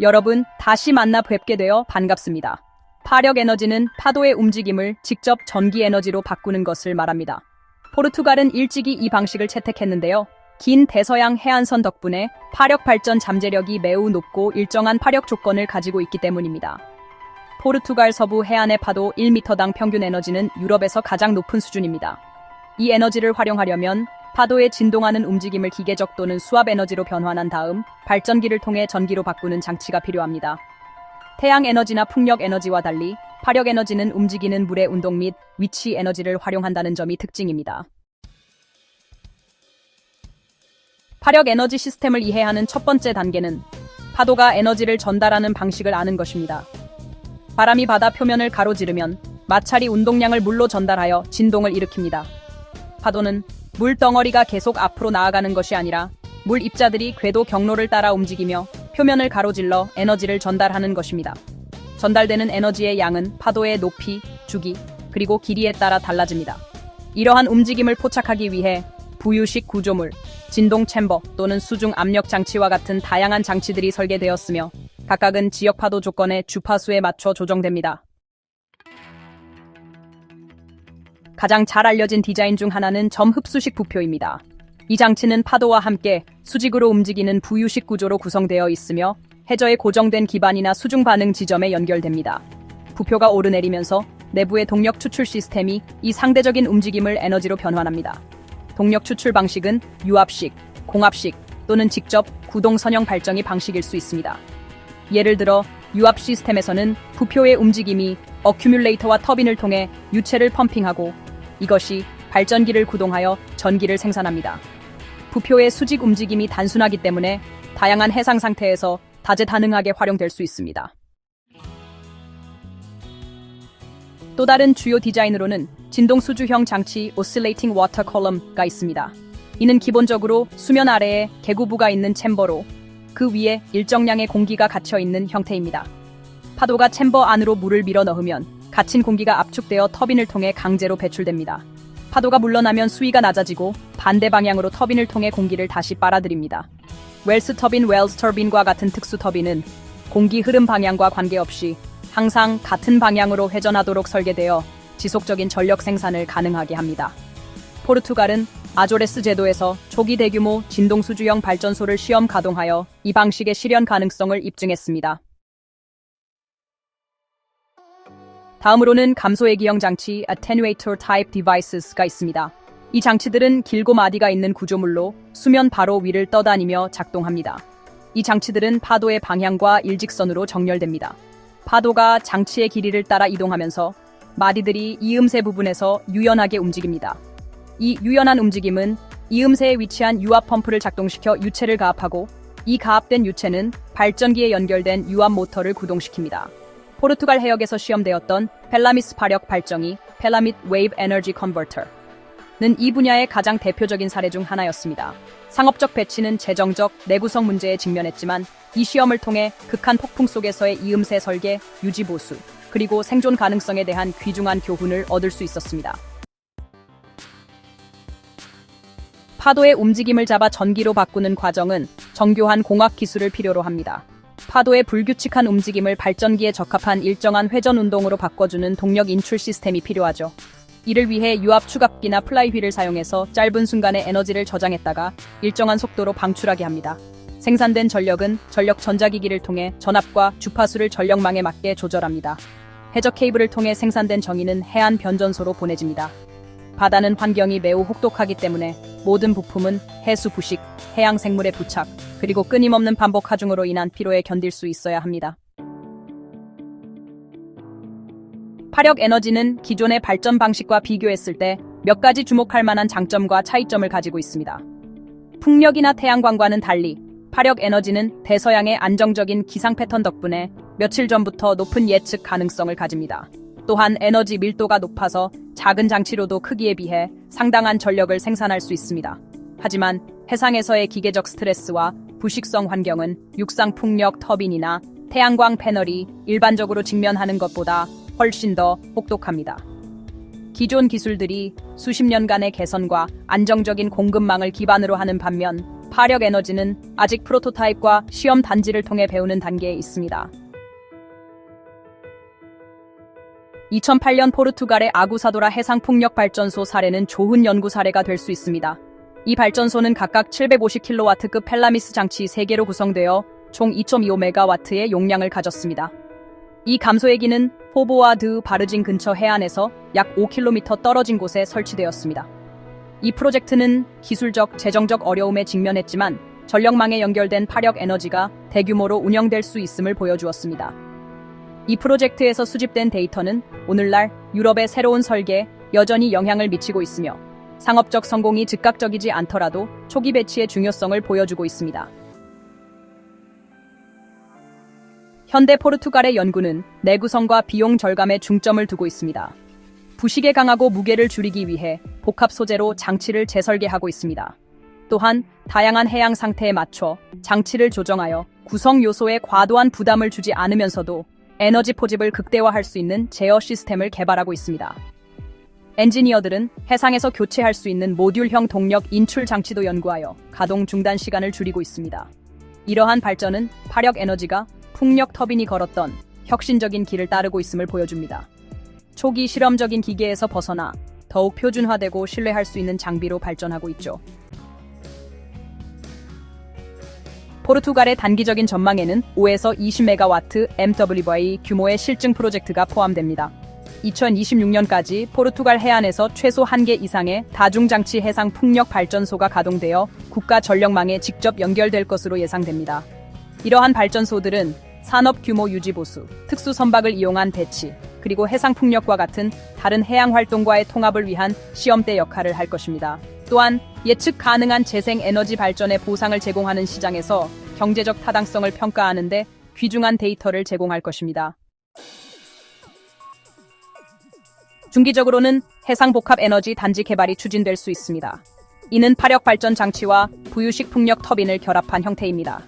여러분, 다시 만나 뵙게 되어 반갑습니다. 파력 에너지는 파도의 움직임을 직접 전기 에너지로 바꾸는 것을 말합니다. 포르투갈은 일찍이 이 방식을 채택했는데요. 긴 대서양 해안선 덕분에 파력 발전 잠재력이 매우 높고 일정한 파력 조건을 가지고 있기 때문입니다. 포르투갈 서부 해안의 파도 1m당 평균 에너지는 유럽에서 가장 높은 수준입니다. 이 에너지를 활용하려면 파도의 진동하는 움직임을 기계적 또는 수압 에너지로 변환한 다음 발전기를 통해 전기로 바꾸는 장치가 필요합니다. 태양 에너지나 풍력 에너지와 달리 파력 에너지는 움직이는 물의 운동 및 위치 에너지를 활용한다는 점이 특징입니다. 파력 에너지 시스템을 이해하는 첫 번째 단계는 파도가 에너지를 전달하는 방식을 아는 것입니다. 바람이 바다 표면을 가로지르면 마찰이 운동량을 물로 전달하여 진동을 일으킵니다. 파도는 물덩어리가 계속 앞으로 나아가는 것이 아니라 물 입자들이 궤도 경로를 따라 움직이며 표면을 가로질러 에너지를 전달하는 것입니다. 전달되는 에너지의 양은 파도의 높이, 주기, 그리고 길이에 따라 달라집니다. 이러한 움직임을 포착하기 위해 부유식 구조물, 진동 챔버 또는 수중 압력 장치와 같은 다양한 장치들이 설계되었으며 각각은 지역 파도 조건의 주파수에 맞춰 조정됩니다. 가장 잘 알려진 디자인 중 하나는 점흡수식 부표입니다. 이 장치는 파도와 함께 수직으로 움직이는 부유식 구조로 구성되어 있으며 해저의 고정된 기반이나 수중 반응 지점에 연결됩니다. 부표가 오르내리면서 내부의 동력 추출 시스템이 이 상대적인 움직임을 에너지로 변환합니다. 동력 추출 방식은 유압식, 공압식 또는 직접 구동 선형 발전기 방식일 수 있습니다. 예를 들어 유압 시스템에서는 부표의 움직임이 어큐뮬레이터와 터빈을 통해 유체를 펌핑하고 이것이 발전기를 구동하여 전기를 생산합니다. 부표의 수직 움직임이 단순하기 때문에 다양한 해상 상태에서 다재다능하게 활용될 수 있습니다. 또 다른 주요 디자인으로는 진동 수주형 장치 Oscillating Water Column가 있습니다. 이는 기본적으로 수면 아래에 개구부가 있는 챔버로 그 위에 일정량의 공기가 갇혀 있는 형태입니다. 파도가 챔버 안으로 물을 밀어 넣으면 갇힌 공기가 압축되어 터빈을 통해 강제로 배출됩니다. 파도가 물러나면 수위가 낮아지고 반대 방향으로 터빈을 통해 공기를 다시 빨아들입니다. 웰스 터빈과 같은 특수 터빈은 공기 흐름 방향과 관계없이 항상 같은 방향으로 회전하도록 설계되어 지속적인 전력 생산을 가능하게 합니다. 포르투갈은 아조레스 제도에서 초기 대규모 진동 수주형 발전소를 시험 가동하여 이 방식의 실현 가능성을 입증했습니다. 다음으로는 감소외기형 장치 Attenuator Type Devices가 있습니다. 이 장치들은 길고 마디가 있는 구조물로 수면 바로 위를 떠다니며 작동합니다. 이 장치들은 파도의 방향과 일직선으로 정렬됩니다. 파도가 장치의 길이를 따라 이동하면서 마디들이 이음새 부분에서 유연하게 움직입니다. 이 유연한 움직임은 이음새에 위치한 유압 펌프를 작동시켜 유체를 가압하고 이 가압된 유체는 발전기에 연결된 유압 모터를 구동시킵니다. 포르투갈 해역에서 시험되었던 펠라미스 파력 발전기 Pelamit Wave Energy Converter는 이 분야의 가장 대표적인 사례 중 하나였습니다. 상업적 배치는 재정적, 내구성 문제에 직면했지만 이 시험을 통해 극한 폭풍 속에서의 이음새 설계, 유지 보수, 그리고 생존 가능성에 대한 귀중한 교훈을 얻을 수 있었습니다. 파도의 움직임을 잡아 전기로 바꾸는 과정은 정교한 공학 기술을 필요로 합니다. 파도의 불규칙한 움직임을 발전기에 적합한 일정한 회전 운동으로 바꿔주는 동력 인출 시스템이 필요하죠. 이를 위해 유압 추갑기나 플라이휠을 사용해서 짧은 순간에 에너지를 저장했다가 일정한 속도로 방출하게 합니다. 생산된 전력은 전력 전자기기를 통해 전압과 주파수를 전력망에 맞게 조절합니다. 해저 케이블을 통해 생산된 정의는 해안 변전소로 보내집니다. 바다는 환경이 매우 혹독하기 때문에 모든 부품은 해수 부식, 해양 생물의 부착, 그리고 끊임없는 반복 하중으로 인한 피로에 견딜 수 있어야 합니다. 파력 에너지는 기존의 발전 방식과 비교했을 때 몇 가지 주목할 만한 장점과 차이점을 가지고 있습니다. 풍력이나 태양광과는 달리 파력 에너지는 대서양의 안정적인 기상 패턴 덕분에 며칠 전부터 높은 예측 가능성을 가집니다. 또한 에너지 밀도가 높아서 작은 장치로도 크기에 비해 상당한 전력을 생산할 수 있습니다. 하지만 해상에서의 기계적 스트레스와 부식성 환경은 육상 풍력 터빈이나 태양광 패널이 일반적으로 직면하는 것보다 훨씬 더 혹독합니다. 기존 기술들이 수십 년간의 개선과 안정적인 공급망을 기반으로 하는 반면 파력 에너지는 아직 프로토타입과 시험 단지를 통해 배우는 단계에 있습니다. 2008년 포르투갈의 아구사도라 해상풍력발전소 사례는 좋은 연구 사례가 될 수 있습니다. 이 발전소는 각각 750kW급 펠라미스 장치 3개로 구성되어 총 2.25MW의 용량을 가졌습니다. 이 감소액기는 포보아 드 바르진 근처 해안에서 약 5km 떨어진 곳에 설치되었습니다. 이 프로젝트는 기술적, 재정적 어려움에 직면했지만 전력망에 연결된 파력 에너지가 대규모로 운영될 수 있음을 보여주었습니다. 이 프로젝트에서 수집된 데이터는 오늘날 유럽의 새로운 설계에 여전히 영향을 미치고 있으며 상업적 성공이 즉각적이지 않더라도 초기 배치의 중요성을 보여주고 있습니다. 현대 포르투갈의 연구는 내구성과 비용 절감에 중점을 두고 있습니다. 부식에 강하고 무게를 줄이기 위해 복합 소재로 장치를 재설계하고 있습니다. 또한 다양한 해양 상태에 맞춰 장치를 조정하여 구성 요소에 과도한 부담을 주지 않으면서도 에너지 포집을 극대화할 수 있는 제어 시스템을 개발하고 있습니다. 엔지니어들은 해상에서 교체할 수 있는 모듈형 동력 인출 장치도 연구하여 가동 중단 시간을 줄이고 있습니다. 이러한 발전은 파력 에너지가 풍력 터빈이 걸었던 혁신적인 길을 따르고 있음을 보여줍니다. 초기 실험적인 기계에서 벗어나 더욱 표준화되고 신뢰할 수 있는 장비로 발전하고 있죠. 포르투갈의 단기적인 전망에는 5에서 20MW MW의 규모의 실증 프로젝트가 포함됩니다. 2026년까지 포르투갈 해안에서 최소 1개 이상의 다중장치 해상 풍력 발전소가 가동되어 국가 전력망에 직접 연결될 것으로 예상됩니다. 이러한 발전소들은 산업 규모 유지 보수, 특수 선박을 이용한 배치, 그리고 해상 풍력과 같은 다른 해양 활동과의 통합을 위한 시험대 역할을 할 것입니다. 또한 예측 가능한 재생 에너지 발전의 보상을 제공하는 시장에서 경제적 타당성을 평가하는 데 귀중한 데이터를 제공할 것입니다. 중기적으로는 해상 복합 에너지 단지 개발이 추진될 수 있습니다. 이는 파력 발전 장치와 부유식 풍력 터빈을 결합한 형태입니다.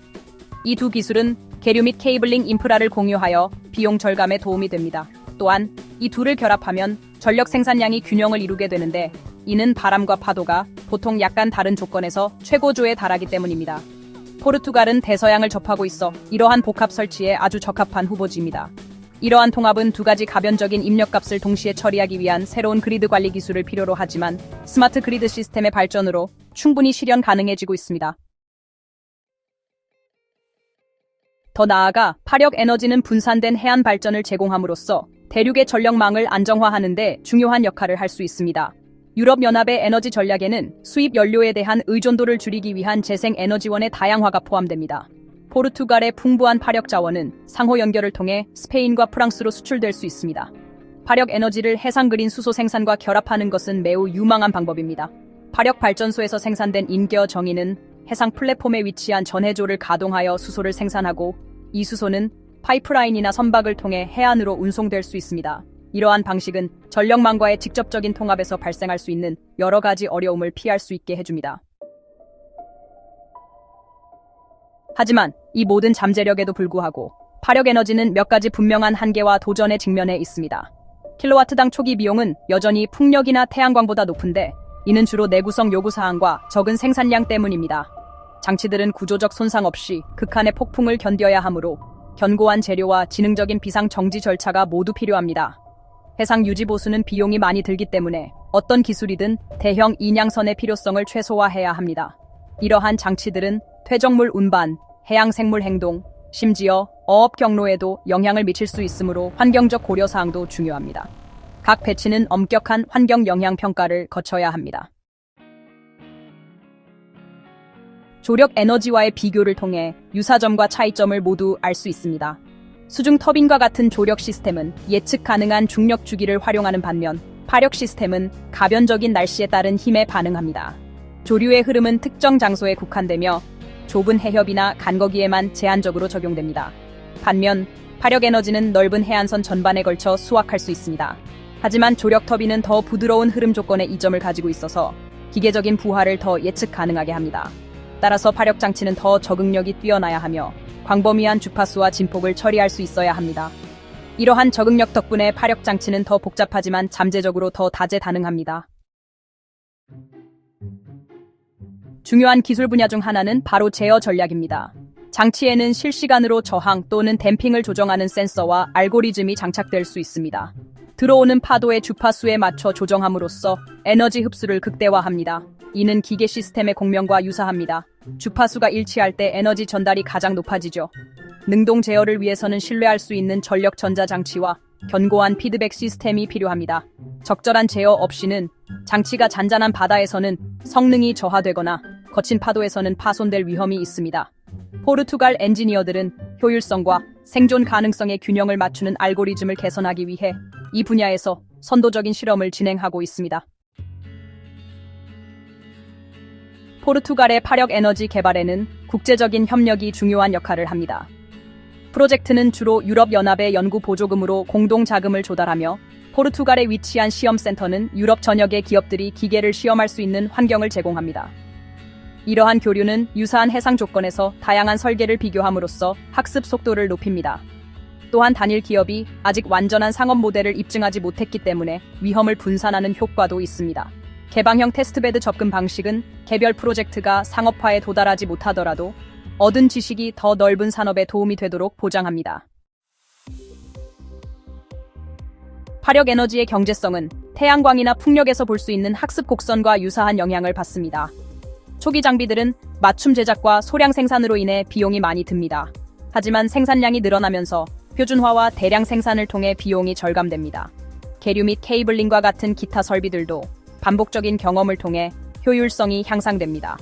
이 두 기술은 계류 및 케이블링 인프라를 공유하여 비용 절감에 도움이 됩니다. 또한 이 둘을 결합하면 전력 생산량이 균형을 이루게 되는데 이는 바람과 파도가 보통 약간 다른 조건에서 최고조에 달하기 때문입니다. 포르투갈은 대서양을 접하고 있어 이러한 복합 설치에 아주 적합한 후보지입니다. 이러한 통합은 두 가지 가변적인 입력값을 동시에 처리하기 위한 새로운 그리드 관리 기술을 필요로 하지만 스마트 그리드 시스템의 발전으로 충분히 실현 가능해지고 있습니다. 더 나아가 파력 에너지는 분산된 해안 발전을 제공함으로써 대륙의 전력망을 안정화하는 데 중요한 역할을 할 수 있습니다. 유럽연합의 에너지 전략에는 수입 연료에 대한 의존도를 줄이기 위한 재생 에너지원의 다양화가 포함됩니다. 포르투갈의 풍부한 파력 자원은 상호 연결을 통해 스페인과 프랑스로 수출될 수 있습니다. 파력 에너지를 해상 그린 수소 생산과 결합하는 것은 매우 유망한 방법입니다. 파력 발전소에서 생산된 인겨 정의는 해상 플랫폼에 위치한 전해조를 가동하여 수소를 생산하고 이 수소는 파이프라인이나 선박을 통해 해안으로 운송될 수 있습니다. 이러한 방식은 전력망과의 직접적인 통합에서 발생할 수 있는 여러 가지 어려움을 피할 수 있게 해줍니다. 하지만 이 모든 잠재력에도 불구하고 파력 에너지는 몇 가지 분명한 한계와 도전에 직면해 있습니다. 킬로와트당 초기 비용은 여전히 풍력이나 태양광보다 높은데 이는 주로 내구성 요구사항과 적은 생산량 때문입니다. 장치들은 구조적 손상 없이 극한의 폭풍을 견뎌야 하므로 견고한 재료와 지능적인 비상 정지 절차가 모두 필요합니다. 해상 유지 보수는 비용이 많이 들기 때문에 어떤 기술이든 대형 인양선의 필요성을 최소화해야 합니다. 이러한 장치들은 퇴적물 운반, 해양 생물 행동, 심지어 어업 경로에도 영향을 미칠 수 있으므로 환경적 고려사항도 중요합니다. 각 배치는 엄격한 환경 영향 평가를 거쳐야 합니다. 조력 에너지와의 비교를 통해 유사점과 차이점을 모두 알 수 있습니다. 수중 터빈과 같은 조력 시스템은 예측 가능한 중력 주기를 활용하는 반면 파력 시스템은 가변적인 날씨에 따른 힘에 반응합니다. 조류의 흐름은 특정 장소에 국한되며 좁은 해협이나 간거기에만 제한적으로 적용됩니다. 반면 파력 에너지는 넓은 해안선 전반에 걸쳐 수확할 수 있습니다. 하지만 조력 터빈은 더 부드러운 흐름 조건의 이점을 가지고 있어서 기계적인 부하를 더 예측 가능하게 합니다. 따라서 파력 장치는 더 적응력이 뛰어나야 하며 광범위한 주파수와 진폭을 처리할 수 있어야 합니다. 이러한 적응력 덕분에 파력 장치는 더 복잡하지만 잠재적으로 더 다재다능합니다. 중요한 기술 분야 중 하나는 바로 제어 전략입니다. 장치에는 실시간으로 저항 또는 댐핑을 조정하는 센서와 알고리즘이 장착될 수 있습니다. 들어오는 파도의 주파수에 맞춰 조정함으로써 에너지 흡수를 극대화합니다. 이는 기계 시스템의 공명과 유사합니다. 주파수가 일치할 때 에너지 전달이 가장 높아지죠. 능동 제어를 위해서는 신뢰할 수 있는 전력 전자 장치와 견고한 피드백 시스템이 필요합니다. 적절한 제어 없이는 장치가 잔잔한 바다에서는 성능이 저하되거나 거친 파도에서는 파손될 위험이 있습니다. 포르투갈 엔지니어들은 효율성과 생존 가능성의 균형을 맞추는 알고리즘을 개선하기 위해 이 분야에서 선도적인 실험을 진행하고 있습니다. 포르투갈의 파력 에너지 개발에는 국제적인 협력이 중요한 역할을 합니다. 프로젝트는 주로 유럽연합의 연구 보조금으로 공동 자금을 조달하며 포르투갈에 위치한 시험센터는 유럽 전역의 기업들이 기계를 시험할 수 있는 환경을 제공합니다. 이러한 교류는 유사한 해상 조건에서 다양한 설계를 비교함으로써 학습 속도를 높입니다. 또한 단일 기업이 아직 완전한 상업 모델을 입증하지 못했기 때문에 위험을 분산하는 효과도 있습니다. 개방형 테스트베드 접근 방식은 개별 프로젝트가 상업화에 도달하지 못하더라도 얻은 지식이 더 넓은 산업에 도움이 되도록 보장합니다. 파력 에너지의 경제성은 태양광이나 풍력에서 볼 수 있는 학습 곡선과 유사한 영향을 받습니다. 초기 장비들은 맞춤 제작과 소량 생산으로 인해 비용이 많이 듭니다. 하지만 생산량이 늘어나면서 표준화와 대량 생산을 통해 비용이 절감됩니다. 계류 및 케이블링과 같은 기타 설비들도 반복적인 경험을 통해 효율성이 향상됩니다.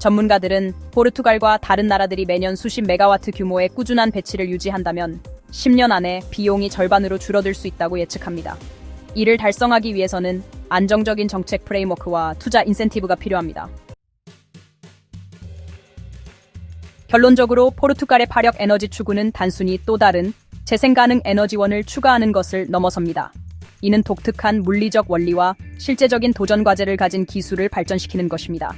전문가들은 포르투갈과 다른 나라들이 매년 수십 메가와트 규모의 꾸준한 배치를 유지한다면 10년 안에 비용이 절반으로 줄어들 수 있다고 예측합니다. 이를 달성하기 위해서는 안정적인 정책 프레임워크와 투자 인센티브가 필요합니다. 결론적으로 포르투갈의 파력 에너지 추구는 단순히 또 다른 재생 가능 에너지원을 추가하는 것을 넘어섭니다. 이는 독특한 물리적 원리와 실제적인 도전 과제를 가진 기술을 발전시키는 것입니다.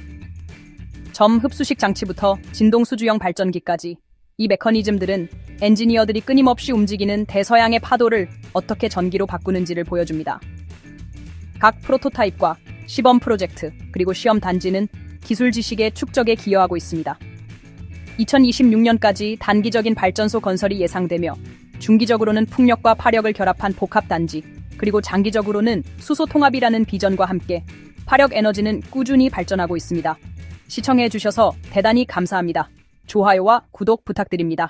점 흡수식 장치부터 진동 수주형 발전기까지 이 메커니즘들은 엔지니어들이 끊임없이 움직이는 대서양의 파도를 어떻게 전기로 바꾸는지를 보여줍니다. 각 프로토타입과 시범 프로젝트 그리고 시험 단지는 기술 지식의 축적에 기여하고 있습니다. 2026년까지 단기적인 발전소 건설이 예상되며 중기적으로는 풍력과 파력을 결합한 복합 단지 그리고 장기적으로는 수소 통합이라는 비전과 함께 파력 에너지는 꾸준히 발전하고 있습니다. 시청해주셔서 대단히 감사합니다. 좋아요와 구독 부탁드립니다.